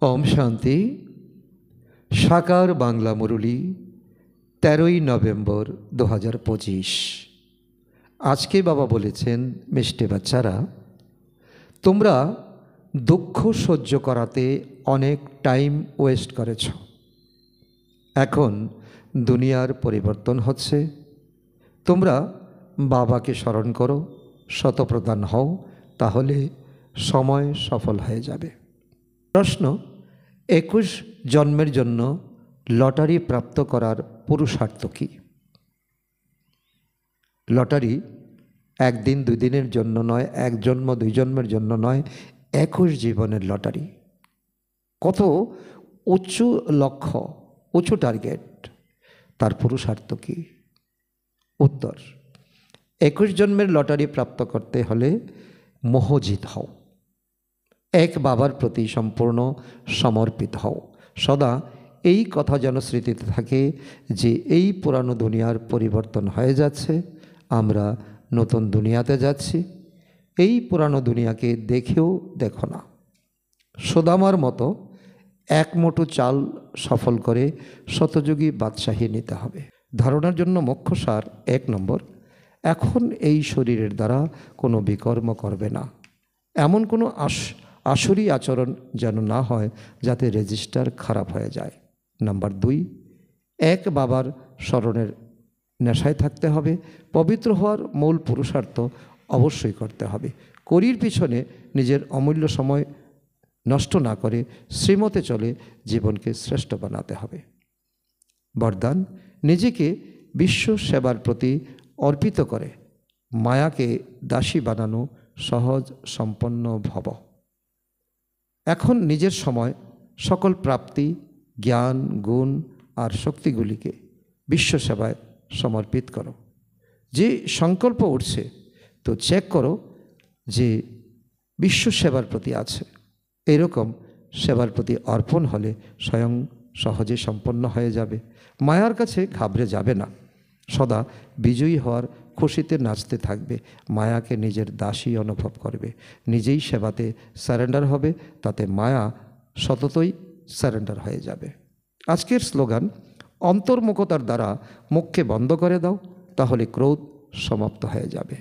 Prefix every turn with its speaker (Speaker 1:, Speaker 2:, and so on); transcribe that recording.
Speaker 1: ওম শান্তি। সাকার বাংলা মুরলী 13ই নভেম্বর 2025। আজকে বাবা বলেছেন, মিষ্টি বাচ্চারা, তোমরা দুঃখ সহ্য করাতে অনেক টাইম ওয়েস্ট করেছ। এখন দুনিয়ার পরিবর্তন হচ্ছে, তোমরা বাবাকে স্মরণ করো, শতপ্রধান হও, তাহলে সময় সফল হয়ে যাবে। প্রশ্ন: 21 জন্মের জন্য লটারি প্রাপ্ত করার পুরুষার্থ কী? লটারি একদিন দুই দিনের জন্য নয়, এক জন্ম দুই জন্মের জন্য নয়, 21 জীবনের লটারি। কত উঁচু লক্ষ্য, উঁচু টার্গেট, তার পুরুষার্থ কী? উত্তর: 21 জন্মের লটারি প্রাপ্ত করতে হলে মোহজিত হও, এক বাবার প্রতি সম্পূর্ণ সমর্পিত হও। সদা এই কথা যেন স্মৃতিতে থাকে যে এই পুরানো দুনিয়ার পরিবর্তন হয়ে যাচ্ছে, আমরা নতুন দুনিয়াতে যাচ্ছি। এই পুরানো দুনিয়াকে দেখেও দেখো না। সুদামার মতো এক মুঠো চাল সফল করে শতযুগী বাদশাহী নিতে হবে। ধারণার জন্য মুখ্য সার: 1 নম্বর, এখন এই শরীরের দ্বারা কোনো বিকর্ম করবে না, এমন কোনো আসুরি আচরণ যেন না হয় যাতে রেজিস্টার খারাপ হয়ে যায়। নাম্বার 2, এক বাবার স্মরণের নেশায় থাকতে হবে। পবিত্র হওয়ার মূল পুরুষার্থ অবশ্যই করতে হবে। করির পিছনে নিজের অমূল্য সময় নষ্ট না করে শ্রীমতে চলে জীবনকে শ্রেষ্ঠ বানাতে হবে। বরদান: নিজেকে বিশ্ব সেবার প্রতি অর্পিত করে মায়াকে দাসী বানানো সহজ সম্পন্ন ভব। এখন নিজের সময়, সকল প্রাপ্তি, জ্ঞান, গুণ আর শক্তিগুলিকে বিশ্ব সেবায় সমর্পিত করো। যে সংকল্প উঠছে তো চেক করো যে বিশ্ব সেবার প্রতি আছে। এরকম সেবার প্রতি অর্পণ হলে স্বয়ং সহজে সম্পন্ন হয়ে যাবে। মায়ার কাছে ঘাবড়ে যাবে না, সদা বিজয়ী হওয়ার খুশিতে নাচতে থাকবে। মায়াকে নিজের দাসী অনুভব করবে, নিজেই সেবাতে সারেন্ডার হবে, তাতে মায়া সততই সারেন্ডার হয়ে যাবে। আজকের স্লোগান: অন্তর্মুখতার দ্বারা মুখকে বন্ধ করে দাও, তাহলে ক্রোধ সমাপ্ত হয়ে যাবে।